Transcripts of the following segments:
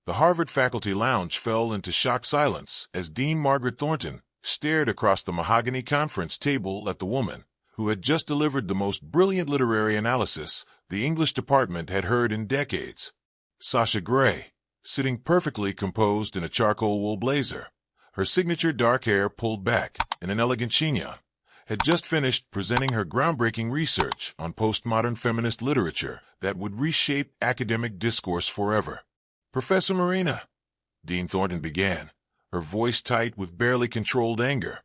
The Harvard faculty lounge fell into shocked silence as Dean Margaret Thornton stared across the mahogany conference table at the woman who had just delivered the most brilliant literary analysis the English department had heard in decades. Sasha Grey, sitting perfectly composed in a charcoal wool blazer, her signature dark hair pulled back in an elegant chignon, had just finished presenting her groundbreaking research on postmodern feminist literature that would reshape academic discourse forever. "Professor Marina," Dean Thornton began, her voice tight with barely controlled anger,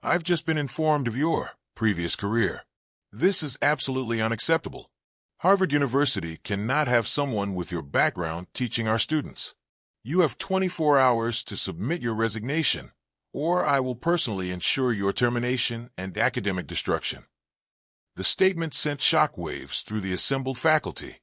"I've just been informed of your previous career. This is absolutely unacceptable. Harvard University cannot have someone with your background teaching our students. You have 24 hours to submit your resignation, or I will personally ensure your termination and academic destruction." The statement sent shockwaves through the assembled faculty.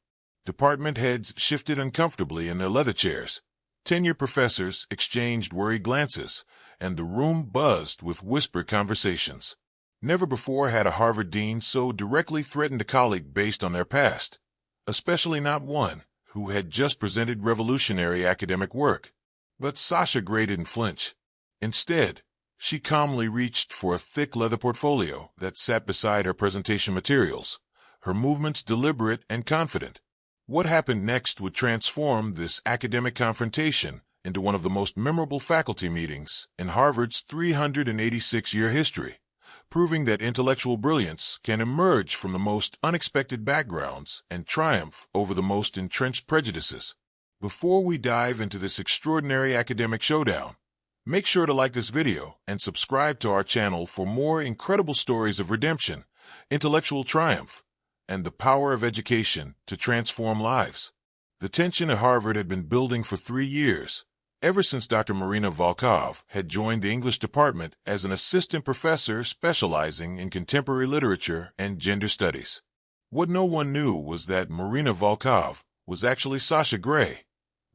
Department heads shifted uncomfortably in their leather chairs. Tenured professors exchanged worried glances, and the room buzzed with whispered conversations. Never before had a Harvard dean so directly threatened a colleague based on their past, especially not one who had just presented revolutionary academic work. But Sasha Grey didn't flinch. Instead, she calmly reached for a thick leather portfolio that sat beside her presentation materials, her movements deliberate and confident. What happened next would transform this academic confrontation into one of the most memorable faculty meetings in Harvard's 386-year history, proving that intellectual brilliance can emerge from the most unexpected backgrounds and triumph over the most entrenched prejudices. Before we dive into this extraordinary academic showdown, make sure to like this video and subscribe to our channel for more incredible stories of redemption, intellectual triumph, and the power of education to transform lives. The tension at Harvard had been building for 3 years, ever since Dr. Marina Volkov had joined the English department as an assistant professor specializing in contemporary literature and gender studies. What no one knew was that Marina Volkov was actually Sasha Grey,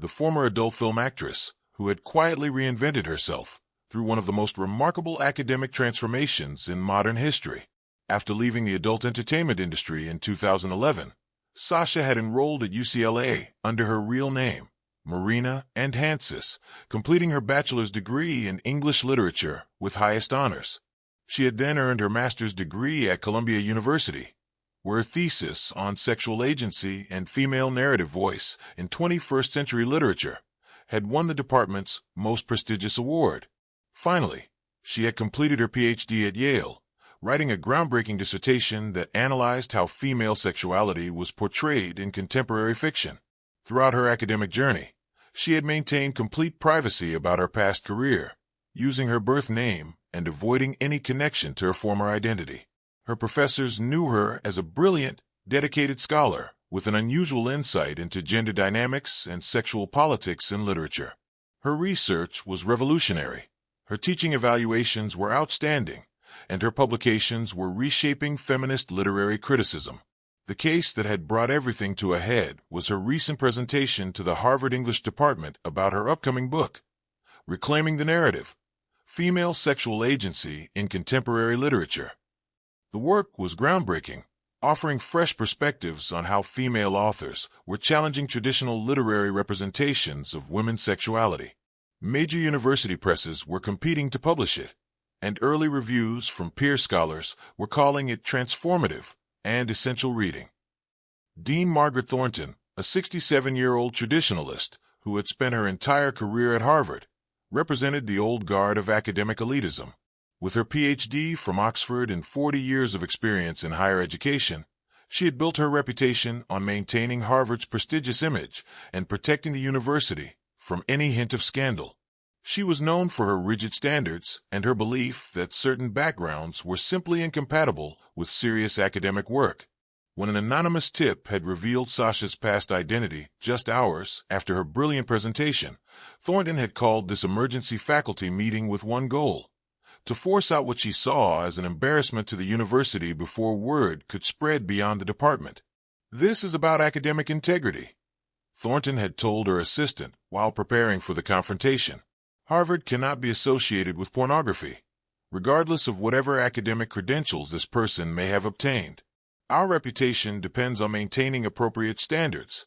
the former adult film actress who had quietly reinvented herself through one of the most remarkable academic transformations in modern history. After leaving the adult entertainment industry in 2011, Sasha had enrolled at UCLA under her real name, Marina and Hansis, completing her bachelor's degree in English literature with highest honors. She had then earned her master's degree at Columbia University, where a thesis on sexual agency and female narrative voice in 21st century literature had won the department's most prestigious award. Finally, she had completed her PhD at Yale, writing a groundbreaking dissertation that analyzed how female sexuality was portrayed in contemporary fiction. Throughout her academic journey, she had maintained complete privacy about her past career, using her birth name and avoiding any connection to her former identity. Her professors knew her as a brilliant, dedicated scholar with an unusual insight into gender dynamics and sexual politics in literature. Her research was revolutionary, her teaching evaluations were outstanding, and her publications were reshaping feminist literary criticism. The case that had brought everything to a head was her recent presentation to the Harvard English department about her upcoming book, Reclaiming the Narrative: Female Sexual Agency in Contemporary Literature. The work was groundbreaking, offering fresh perspectives on how female authors were challenging traditional literary representations of women's sexuality. Major university presses were competing to publish it, and early reviews from peer scholars were calling it transformative and essential reading. Dean Margaret Thornton, a 67-year-old traditionalist who had spent her entire career at Harvard, represented the old guard of academic elitism. With her PhD from Oxford and 40 years of experience in higher education, she had built her reputation on maintaining Harvard's prestigious image and protecting the university from any hint of scandal. She was known for her rigid standards and her belief that certain backgrounds were simply incompatible with serious academic work. When an anonymous tip had revealed Sasha's past identity just hours after her brilliant presentation, Thornton had called this emergency faculty meeting with one goal: to force out what she saw as an embarrassment to the university before word could spread beyond the department. "This is about academic integrity," Thornton had told her assistant while preparing for the confrontation. "Harvard cannot be associated with pornography, regardless of whatever academic credentials this person may have obtained. Our reputation depends on maintaining appropriate standards."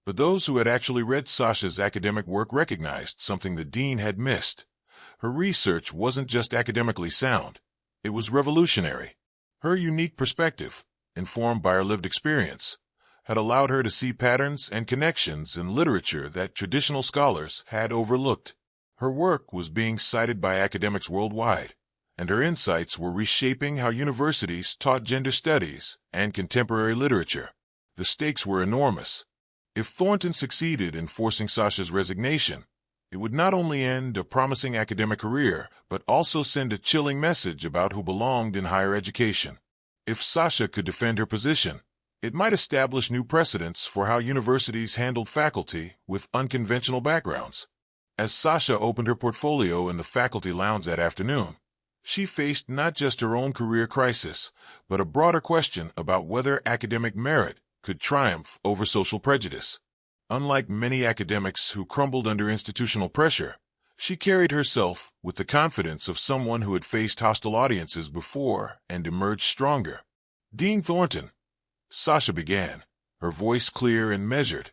But those who had actually read Sasha's academic work recognized something the dean had missed. Her research wasn't just academically sound. It was revolutionary. Her unique perspective, informed by her lived experience, had allowed her to see patterns and connections in literature that traditional scholars had overlooked. Her work was being cited by academics worldwide, and her insights were reshaping how universities taught gender studies and contemporary literature. The stakes were enormous. If Thornton succeeded in forcing Sasha's resignation, it would not only end a promising academic career, but also send a chilling message about who belonged in higher education. If Sasha could defend her position, it might establish new precedents for how universities handled faculty with unconventional backgrounds. As Sasha opened her portfolio in the faculty lounge that afternoon, she faced not just her own career crisis, but a broader question about whether academic merit could triumph over social prejudice. Unlike many academics who crumbled under institutional pressure, she carried herself with the confidence of someone who had faced hostile audiences before and emerged stronger. "Dean Thornton," Sasha began, her voice clear and measured,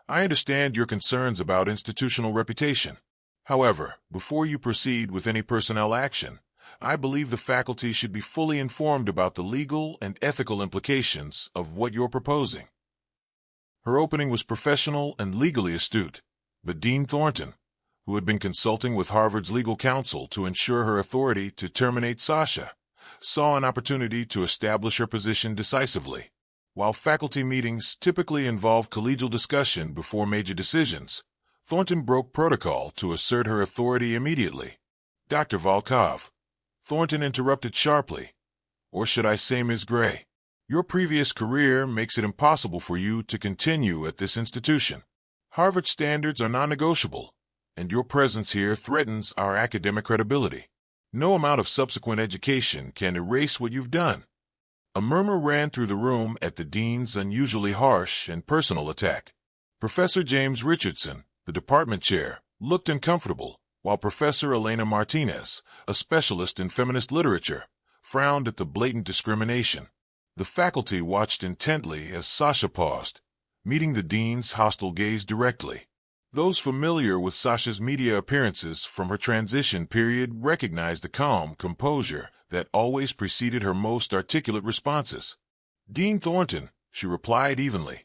"I understand your concerns about institutional reputation. However, before you proceed with any personnel action, I believe the faculty should be fully informed about the legal and ethical implications of what you're proposing." Her opening was professional and legally astute, but Dean Thornton, who had been consulting with Harvard's legal counsel to ensure her authority to terminate Sasha, saw an opportunity to establish her position decisively. While faculty meetings typically involve collegial discussion before major decisions, Thornton broke protocol to assert her authority immediately. "Dr. Volkov," Thornton interrupted sharply, "or should I say Ms. Gray, your previous career makes it impossible for you to continue at this institution. Harvard standards are non-negotiable, and your presence here threatens our academic credibility. No amount of subsequent education can erase what you've done." A murmur ran through the room at the dean's unusually harsh and personal attack. Professor James Richardson, the department chair, looked uncomfortable, while Professor Elena Martinez, a specialist in feminist literature, frowned at the blatant discrimination. The faculty watched intently as Sasha paused, meeting the dean's hostile gaze directly. Those familiar with Sasha's media appearances from her transition period recognized the calm composure that always preceded her most articulate responses. "Dean Thornton," she replied evenly,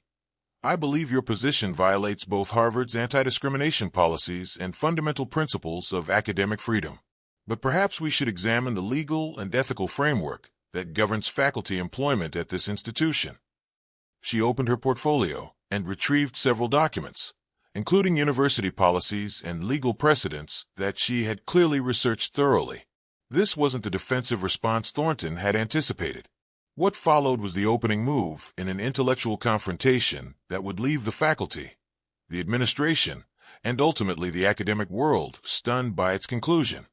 "I believe your position violates both Harvard's anti-discrimination policies and fundamental principles of academic freedom. But perhaps we should examine the legal and ethical framework that governs faculty employment at this institution." She opened her portfolio and retrieved several documents, including university policies and legal precedents that she had clearly researched thoroughly. This wasn't the defensive response Thornton had anticipated. What followed was the opening move in an intellectual confrontation that would leave the faculty, the administration, and ultimately the academic world stunned by its conclusion.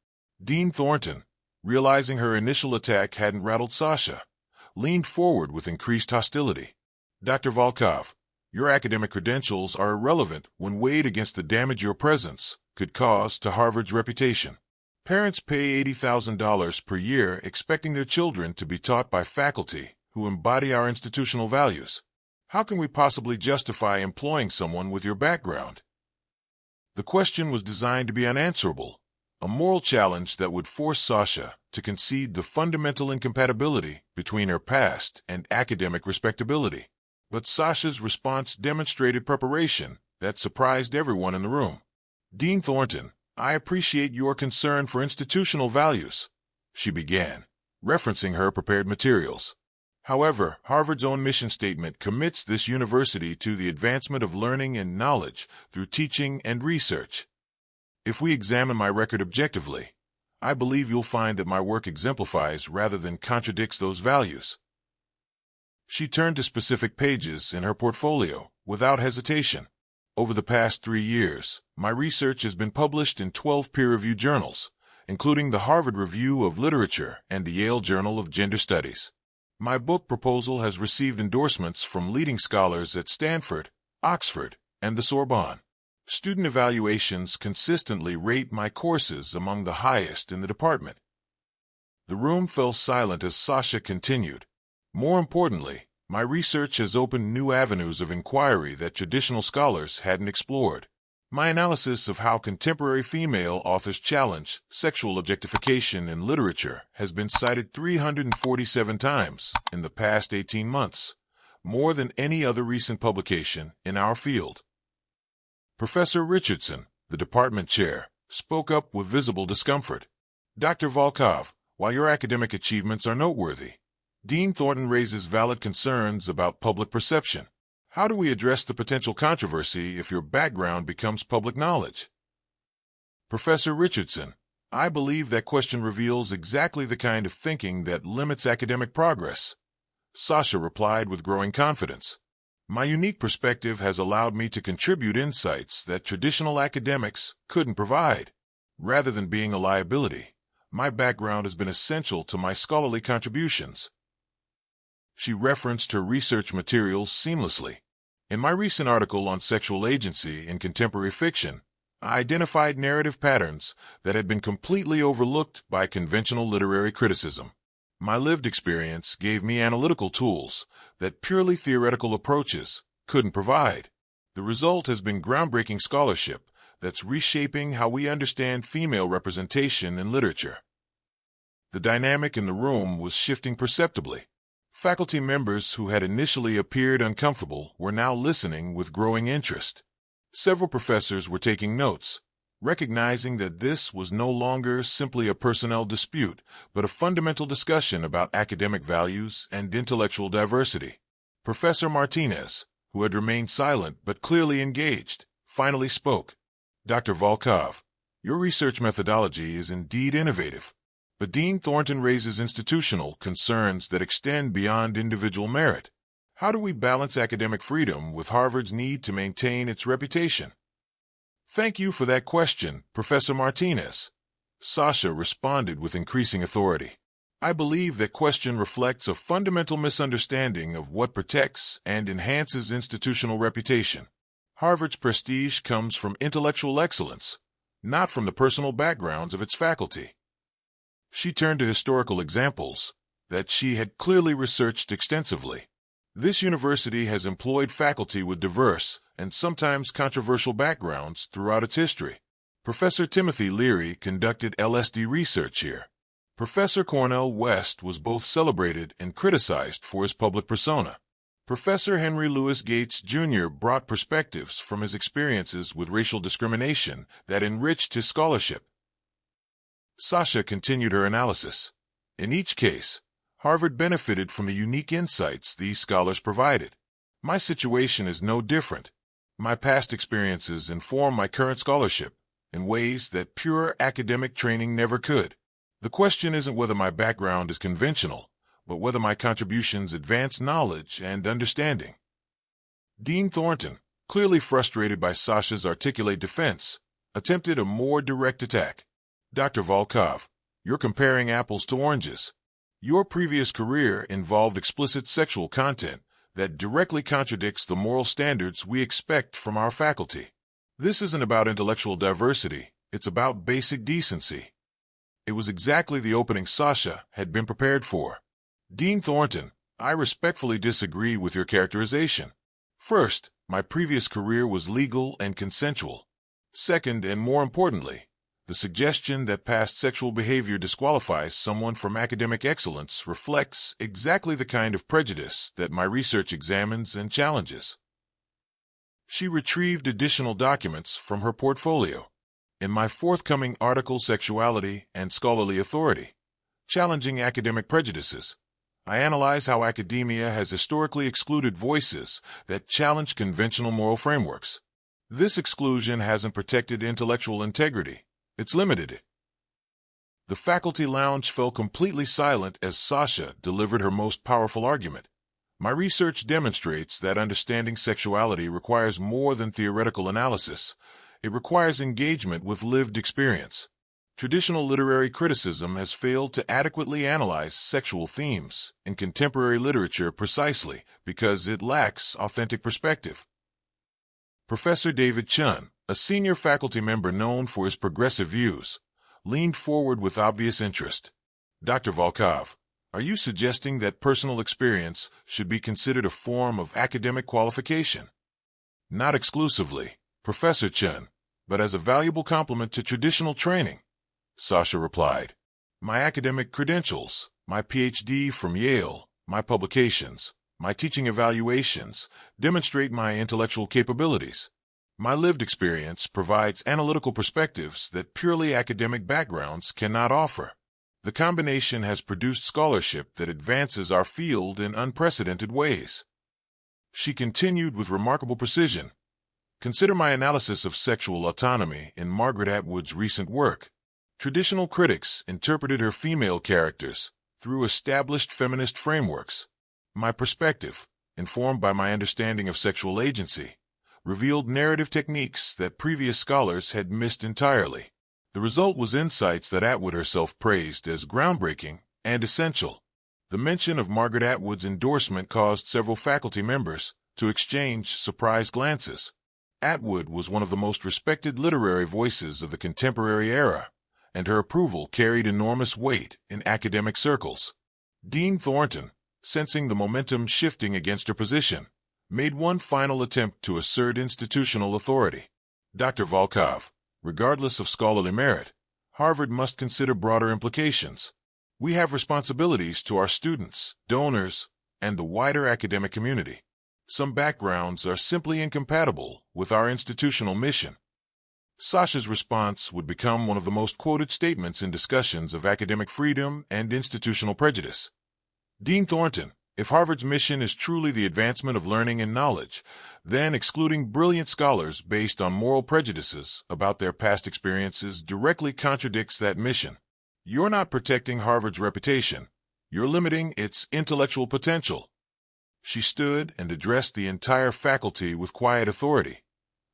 Dean Thornton, realizing her initial attack hadn't rattled Sasha, leaned forward with increased hostility. "Dr. Volkov, your academic credentials are irrelevant when weighed against the damage your presence could cause to Harvard's reputation. Parents pay $80,000 per year expecting their children to be taught by faculty who embody our institutional values. How can we possibly justify employing someone with your background?" The question was designed to be unanswerable, a moral challenge that would force Sasha to concede the fundamental incompatibility between her past and academic respectability. But Sasha's response demonstrated preparation that surprised everyone in the room. "Dean Thornton, I appreciate your concern for institutional values," she began, referencing her prepared materials. "However, Harvard's own mission statement commits this university to the advancement of learning and knowledge through teaching and research. If we examine my record objectively, I believe you'll find that my work exemplifies rather than contradicts those values." She turned to specific pages in her portfolio without hesitation. "Over the past 3 years, my research has been published in 12 peer-reviewed journals, including the Harvard Review of Literature and the Yale Journal of Gender Studies. My book proposal has received endorsements from leading scholars at Stanford, Oxford, and the Sorbonne. Student evaluations consistently rate my courses among the highest in the department." The room fell silent as Sasha continued. "More importantly, My research has opened new avenues of inquiry that traditional scholars hadn't explored. My analysis of how contemporary female authors challenge sexual objectification in literature has been cited 347 times in the past 18 months, more than any other recent publication in our field. Professor Richardson, the department chair, spoke up with visible discomfort. Dr. Volkov, while your academic achievements are noteworthy, Dean Thornton raises valid concerns about public perception. How do we address the potential controversy if your background becomes public knowledge? Professor Richardson, I believe that question reveals exactly the kind of thinking that limits academic progress. Sasha replied with growing confidence. My unique perspective has allowed me to contribute insights that traditional academics couldn't provide. Rather than being a liability, my background has been essential to my scholarly contributions. She referenced her research materials seamlessly. In my recent article on sexual agency in contemporary fiction, I identified narrative patterns that had been completely overlooked by conventional literary criticism. My lived experience gave me analytical tools that purely theoretical approaches couldn't provide. The result has been groundbreaking scholarship that's reshaping how we understand female representation in literature. The dynamic in the room was shifting perceptibly. Faculty members who had initially appeared uncomfortable were now listening with growing interest. Several professors were taking notes, recognizing that this was no longer simply a personnel dispute, but a fundamental discussion about academic values and intellectual diversity. Professor Martinez, who had remained silent but clearly engaged, finally spoke. Dr. Volkov, your research methodology is indeed innovative. But Dean Thornton raises institutional concerns that extend beyond individual merit. How do we balance academic freedom with Harvard's need to maintain its reputation? Thank you for that question, Professor Martinez. Sasha responded with increasing authority. I believe that question reflects a fundamental misunderstanding of what protects and enhances institutional reputation. Harvard's prestige comes from intellectual excellence, not from the personal backgrounds of its faculty. She turned to historical examples that she had clearly researched extensively. This university has employed faculty with diverse and sometimes controversial backgrounds throughout its history. Professor Timothy Leary conducted LSD research here. Professor Cornel West was both celebrated and criticized for his public persona. Professor Henry Louis Gates, Jr. brought perspectives from his experiences with racial discrimination that enriched his scholarship. Sasha continued her analysis. In each case, Harvard benefited from the unique insights these scholars provided. My situation is no different. My past experiences inform my current scholarship in ways that pure academic training never could. The question isn't whether my background is conventional, but whether my contributions advance knowledge and understanding. Dean Thornton, clearly frustrated by Sasha's articulate defense, attempted a more direct attack. Dr. Volkov, you're comparing apples to oranges. Your previous career involved explicit sexual content that directly contradicts the moral standards we expect from our faculty. This isn't about intellectual diversity, it's about basic decency. It was exactly the opening Sasha had been prepared for. Dean Thornton, I respectfully disagree with your characterization. First, my previous career was legal and consensual. Second, and more importantly, the suggestion that past sexual behavior disqualifies someone from academic excellence reflects exactly the kind of prejudice that my research examines and challenges. She retrieved additional documents from her portfolio. In my forthcoming article, Sexuality and Scholarly Authority, Challenging Academic Prejudices, I analyze how academia has historically excluded voices that challenge conventional moral frameworks. This exclusion hasn't protected intellectual integrity. It's limited it. The faculty lounge fell completely silent as Sasha delivered her most powerful argument. My research demonstrates that understanding sexuality requires more than theoretical analysis. It requires engagement with lived experience. Traditional literary criticism has failed to adequately analyze sexual themes in contemporary literature precisely because it lacks authentic perspective. Professor David Chun, a senior faculty member known for his progressive views, leaned forward with obvious interest. Dr. Volkov, Are you suggesting that personal experience should be considered a form of academic qualification? Not exclusively, Professor Chen, but as a valuable complement to traditional training, Sasha replied. My academic credentials, my PhD from Yale, my publications, my teaching evaluations demonstrate my intellectual capabilities. My lived experience provides analytical perspectives that purely academic backgrounds cannot offer. The combination has produced scholarship that advances our field in unprecedented ways. She continued with remarkable precision. Consider my analysis of sexual autonomy in Margaret Atwood's recent work. Traditional critics interpreted her female characters through established feminist frameworks. My perspective, informed by my understanding of sexual agency, revealed narrative techniques that previous scholars had missed entirely. The result was insights that Atwood herself praised as groundbreaking and essential. The mention of Margaret Atwood's endorsement caused several faculty members to exchange surprised glances. Atwood was one of the most respected literary voices of the contemporary era, and her approval carried enormous weight in academic circles. Dean Thornton, sensing the momentum shifting against her position, made one final attempt to assert institutional authority. Dr. Volkov, regardless of scholarly merit, Harvard must consider broader implications. We have responsibilities to our students, donors, and the wider academic community. Some backgrounds are simply incompatible with our institutional mission. Sasha's response would become one of the most quoted statements in discussions of academic freedom and institutional prejudice. Dean Thornton, if Harvard's mission is truly the advancement of learning and knowledge, then excluding brilliant scholars based on moral prejudices about their past experiences directly contradicts that mission. You're not protecting Harvard's reputation. You're limiting its intellectual potential. She stood and addressed the entire faculty with quiet authority.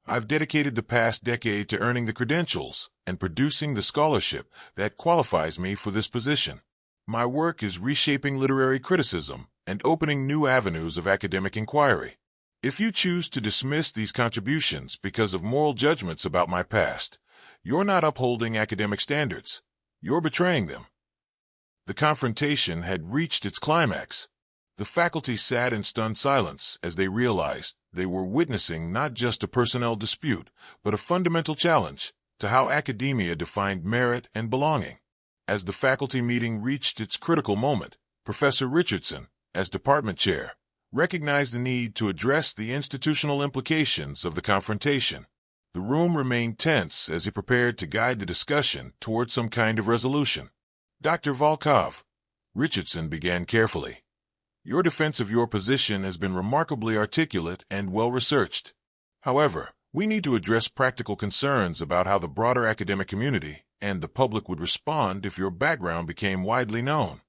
I've dedicated the past decade to earning the credentials and producing the scholarship that qualifies me for this position. My work is reshaping literary criticism and opening new avenues of academic inquiry. If you choose to dismiss these contributions because of moral judgments about my past, you're not upholding academic standards. You're betraying them. The confrontation had reached its climax. The faculty sat in stunned silence as they realized they were witnessing not just a personnel dispute, but a fundamental challenge to how academia defined merit and belonging. As the faculty meeting reached its critical moment, Professor Richardson, as department chair, recognized the need to address the institutional implications of the confrontation. The room remained tense as he prepared to guide the discussion toward some kind of resolution. Dr. Volkov, Richardson began carefully. Your defense of your position has been remarkably articulate and well-researched. However, we need to address practical concerns about how the broader academic community and the public would respond if your background became widely known.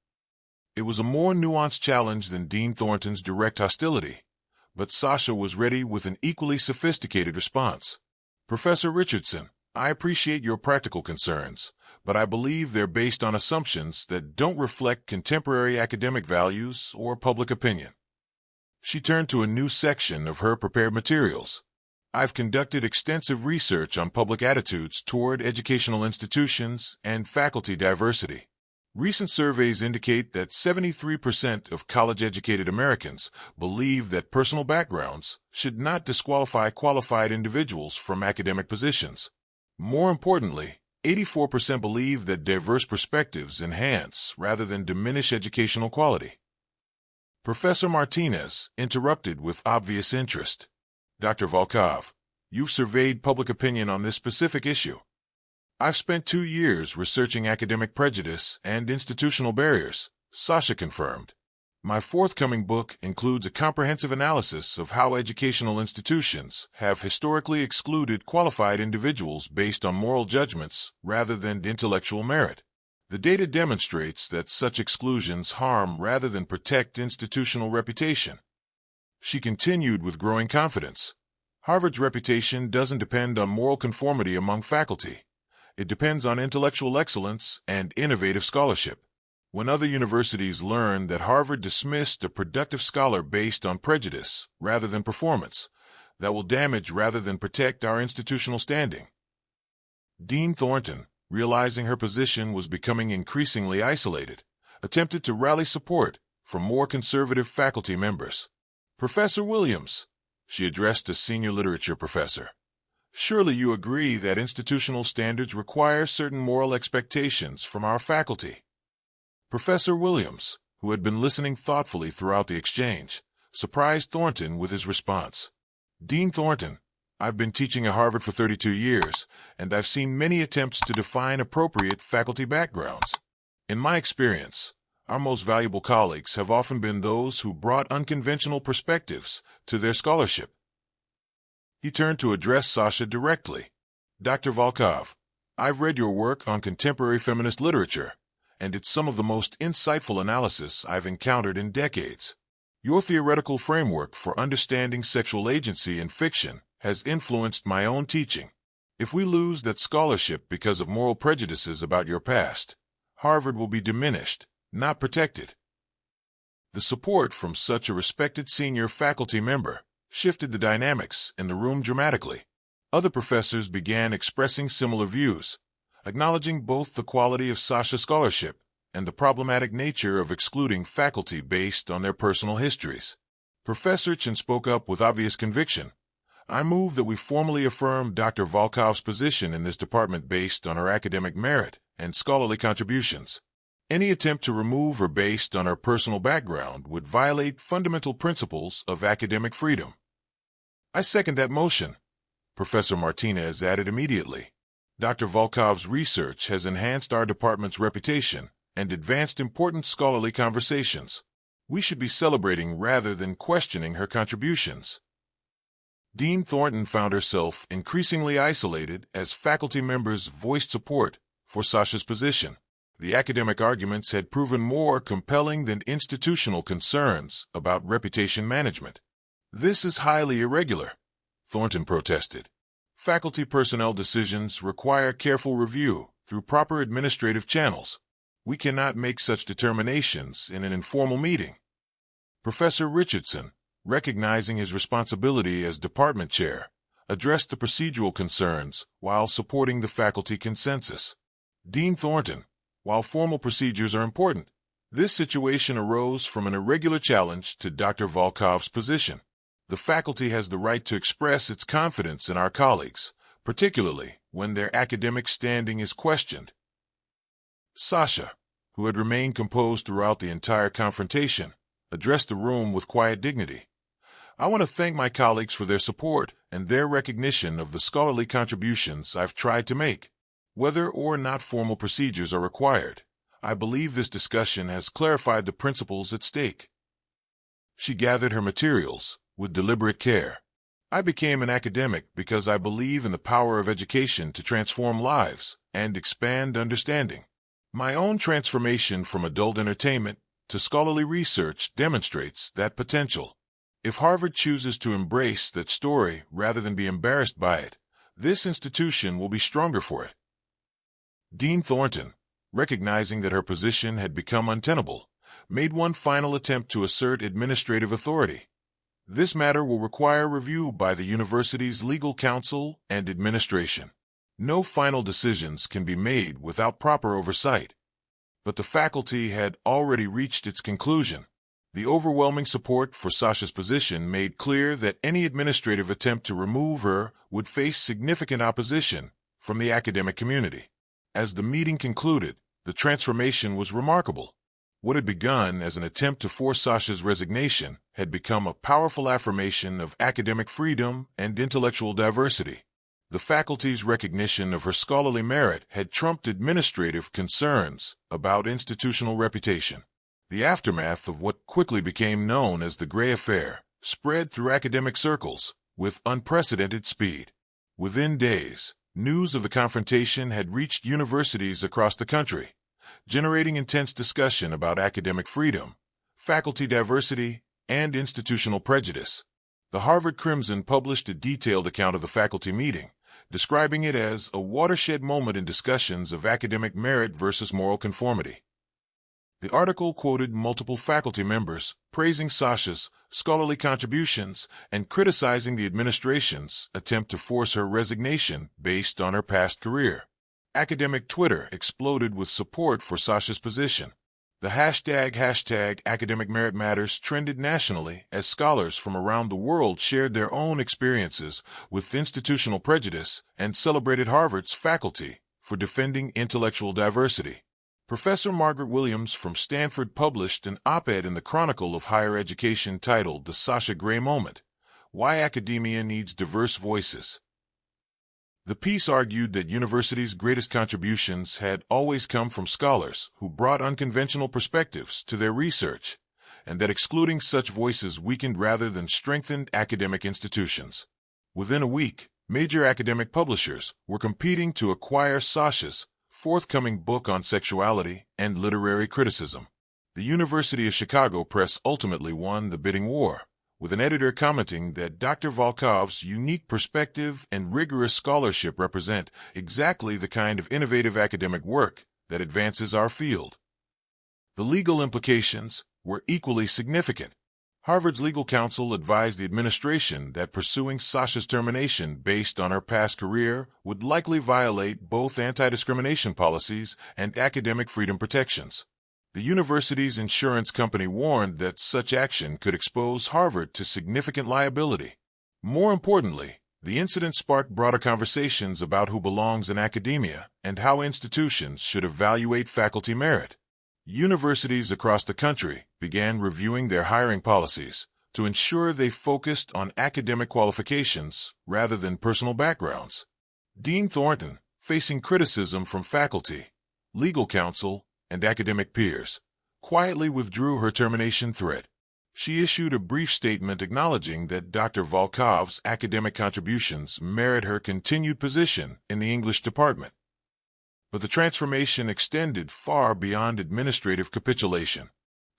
It was a more nuanced challenge than Dean Thornton's direct hostility, but Sasha was ready with an equally sophisticated response. Professor Richardson, I appreciate your practical concerns, but I believe they're based on assumptions that don't reflect contemporary academic values or public opinion. She turned to a new section of her prepared materials. I've conducted extensive research on public attitudes toward educational institutions and faculty diversity. Recent surveys indicate that 73% of college-educated Americans believe that personal backgrounds should not disqualify qualified individuals from academic positions. More importantly, 84% believe that diverse perspectives enhance rather than diminish educational quality. Professor Martinez interrupted with obvious interest. Dr. Volkov, you've surveyed public opinion on this specific issue. I've spent 2 years researching academic prejudice and institutional barriers, Sasha confirmed. My forthcoming book includes a comprehensive analysis of how educational institutions have historically excluded qualified individuals based on moral judgments rather than intellectual merit. The data demonstrates that such exclusions harm rather than protect institutional reputation. She continued with growing confidence. Harvard's reputation doesn't depend on moral conformity among faculty. It depends on intellectual excellence and innovative scholarship. When other universities learn that Harvard dismissed a productive scholar based on prejudice rather than performance, that will damage rather than protect our institutional standing. Dean Thornton, realizing her position was becoming increasingly isolated, attempted to rally support from more conservative faculty members. "Professor Williams," she addressed a senior literature professor, "surely you agree that institutional standards require certain moral expectations from our faculty." Professor Williams, who had been listening thoughtfully throughout the exchange, surprised Thornton with his response. "Dean Thornton, I've been teaching at Harvard for 32 years, and I've seen many attempts to define appropriate faculty backgrounds. In my experience, our most valuable colleagues have often been those who brought unconventional perspectives to their scholarship." He turned to address Sasha directly. "Dr. Volkov, I've read your work on contemporary feminist literature, and it's some of the most insightful analysis I've encountered in decades. Your theoretical framework for understanding sexual agency in fiction has influenced my own teaching. If we lose that scholarship because of moral prejudices about your past, Harvard will be diminished, not protected." The support from such a respected senior faculty member shifted the dynamics in the room dramatically. Other professors began expressing similar views, acknowledging both the quality of Sasha's scholarship and the problematic nature of excluding faculty based on their personal histories. Professor Chen spoke up with obvious conviction. "I move that we formally affirm Dr. Volkov's position in this department based on her academic merit and scholarly contributions. Any attempt to remove her based on her personal background would violate fundamental principles of academic freedom." "I second that motion," Professor Martinez added immediately. "Dr. Volkov's research has enhanced our department's reputation and advanced important scholarly conversations. We should be celebrating rather than questioning her contributions." Dean Thornton found herself increasingly isolated as faculty members voiced support for Sasha's position. The academic arguments had proven more compelling than institutional concerns about reputation management. "This is highly irregular," Thornton protested. "Faculty personnel decisions require careful review through proper administrative channels. We cannot make such determinations in an informal meeting." Professor Richardson, recognizing his responsibility as department chair, addressed the procedural concerns while supporting the faculty consensus. "Dean Thornton, while formal procedures are important, this situation arose from an irregular challenge to Dr. Volkov's position. The faculty has the right to express its confidence in our colleagues, particularly when their academic standing is questioned." Sasha, who had remained composed throughout the entire confrontation, addressed the room with quiet dignity. "I want to thank my colleagues for their support and their recognition of the scholarly contributions I've tried to make. Whether or not formal procedures are required, I believe this discussion has clarified the principles at stake." She gathered her materials with deliberate care. "I became an academic because I believe in the power of education to transform lives and expand understanding. My own transformation from adult entertainment to scholarly research demonstrates that potential. If Harvard chooses to embrace that story rather than be embarrassed by it, this institution will be stronger for it." Dean Thornton, recognizing that her position had become untenable, made one final attempt to assert administrative authority. "This matter will require review by the university's legal counsel and administration. No final decisions can be made without proper oversight." But the faculty had already reached its conclusion. The overwhelming support for Sasha's position made clear that any administrative attempt to remove her would face significant opposition from the academic community. As the meeting concluded, the transformation was remarkable. What had begun as an attempt to force Sasha's resignation had become a powerful affirmation of academic freedom and intellectual diversity. The faculty's recognition of her scholarly merit had trumped administrative concerns about institutional reputation. The aftermath of what quickly became known as the Grey Affair spread through academic circles with unprecedented speed. Within days, news of the confrontation had reached universities across the country, generating intense discussion about academic freedom, faculty diversity, and institutional prejudice. The Harvard Crimson published a detailed account of the faculty meeting, describing it as a watershed moment in discussions of academic merit versus moral conformity. The article quoted multiple faculty members, praising Sasha's scholarly contributions and criticizing the administration's attempt to force her resignation based on her past career. Academic Twitter exploded with support for Sasha's position. The hashtag academic merit matters trended nationally as scholars from around the world shared their own experiences with institutional prejudice and celebrated Harvard's faculty for defending intellectual diversity. Professor Margaret Williams from Stanford published an op-ed in the Chronicle of Higher Education titled "The Sasha Grey Moment: Why Academia Needs Diverse Voices." The piece argued that universities' greatest contributions had always come from scholars who brought unconventional perspectives to their research, and that excluding such voices weakened rather than strengthened academic institutions. Within a week, major academic publishers were competing to acquire Sasha's forthcoming book on sexuality and literary criticism. The University of Chicago Press ultimately won the bidding war, with an editor commenting that Dr. Volkov's unique perspective and rigorous scholarship represent exactly the kind of innovative academic work that advances our field. The legal implications were equally significant. Harvard's legal counsel advised the administration that pursuing Sasha's termination based on her past career would likely violate both anti-discrimination policies and academic freedom protections. The university's insurance company warned that such action could expose Harvard to significant liability. More importantly, the incident sparked broader conversations about who belongs in academia and how institutions should evaluate faculty merit. Universities across the country began reviewing their hiring policies to ensure they focused on academic qualifications rather than personal backgrounds. Dean Thornton, facing criticism from faculty, legal counsel, and academic peers, quietly withdrew her termination threat. She issued a brief statement acknowledging that Dr. Volkov's academic contributions merit her continued position in the English department. But the transformation extended far beyond administrative capitulation.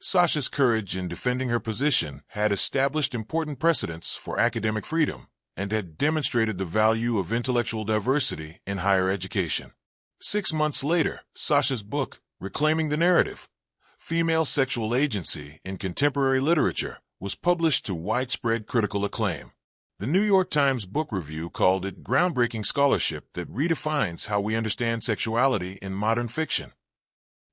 Sasha's courage in defending her position had established important precedents for academic freedom and had demonstrated the value of intellectual diversity in higher education. 6 months later, Sasha's book, Reclaiming the Narrative: Female Sexual Agency in Contemporary Literature, was published to widespread critical acclaim. The New York Times Book Review called it groundbreaking scholarship that redefines how we understand sexuality in modern fiction.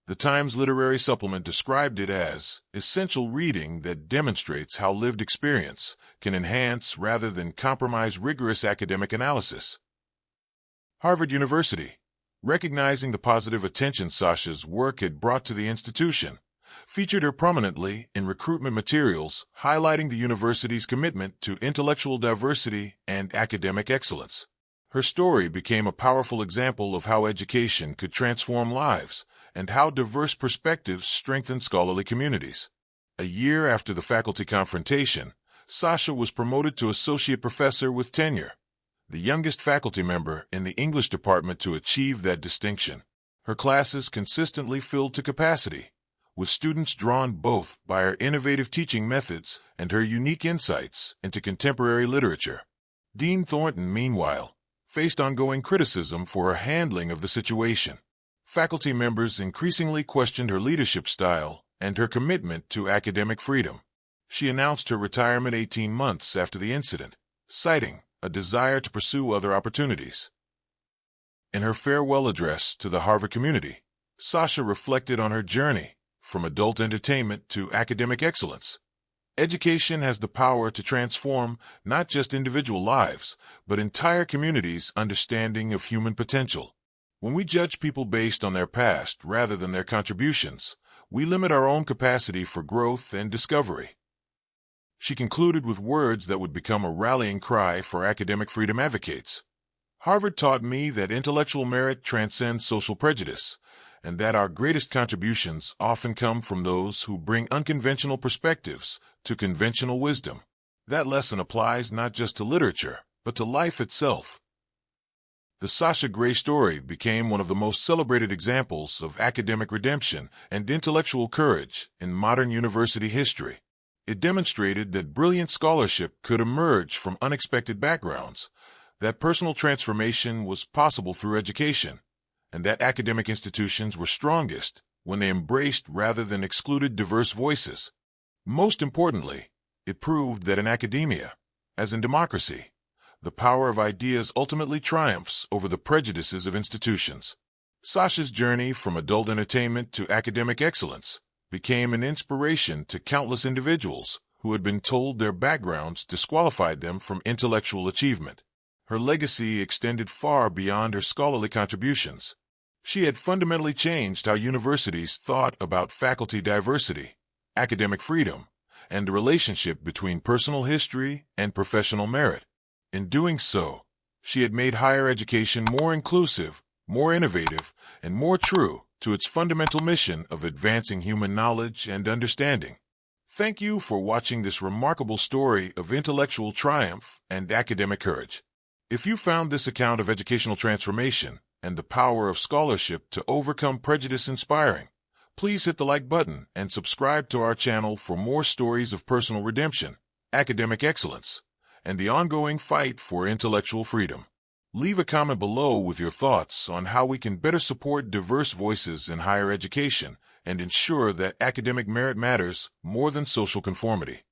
The Times Literary Supplement described it as essential reading that demonstrates how lived experience can enhance rather than compromise rigorous academic analysis. Harvard University, recognizing the positive attention Sasha's work had brought to the institution, featured her prominently in recruitment materials highlighting the university's commitment to intellectual diversity and academic excellence. Her story became a powerful example of how education could transform lives and how diverse perspectives strengthen scholarly communities. A year after the faculty confrontation, Sasha was promoted to associate professor with tenure, the youngest faculty member in the English department to achieve that distinction. Her classes consistently filled to capacity, with students drawn both by her innovative teaching methods and her unique insights into contemporary literature. Dean Thornton, meanwhile, faced ongoing criticism for her handling of the situation. Faculty members increasingly questioned her leadership style and her commitment to academic freedom. She announced her retirement 18 months after the incident, citing a desire to pursue other opportunities. In her farewell address to the Harvard community, Sasha reflected on her journey from adult entertainment to academic excellence. Education has the power to transform not just individual lives, but entire communities' understanding of human potential. When we judge people based on their past rather than their contributions, we limit our own capacity for growth and discovery. She concluded with words that would become a rallying cry for academic freedom advocates. Harvard taught me that intellectual merit transcends social prejudice, and that our greatest contributions often come from those who bring unconventional perspectives to conventional wisdom. That lesson applies not just to literature, but to life itself. The Sasha Grey story became one of the most celebrated examples of academic redemption and intellectual courage in modern university history. It demonstrated that brilliant scholarship could emerge from unexpected backgrounds, that personal transformation was possible through education, and that academic institutions were strongest when they embraced rather than excluded diverse voices. Most importantly, it proved that in academia, as in democracy, the power of ideas ultimately triumphs over the prejudices of institutions. Sasha's journey from adult entertainment to academic excellence became an inspiration to countless individuals who had been told their backgrounds disqualified them from intellectual achievement. Her legacy extended far beyond her scholarly contributions. She had fundamentally changed how universities thought about faculty diversity, academic freedom, and the relationship between personal history and professional merit. In doing so, she had made higher education more inclusive, more innovative, and more true to its fundamental mission of advancing human knowledge and understanding. Thank you for watching this remarkable story of intellectual triumph and academic courage. If you found this account of educational transformation and the power of scholarship to overcome prejudice inspiring, please hit the like button and subscribe to our channel for more stories of personal redemption, academic excellence, and the ongoing fight for intellectual freedom. Leave a comment below with your thoughts on how we can better support diverse voices in higher education and ensure that academic merit matters more than social conformity.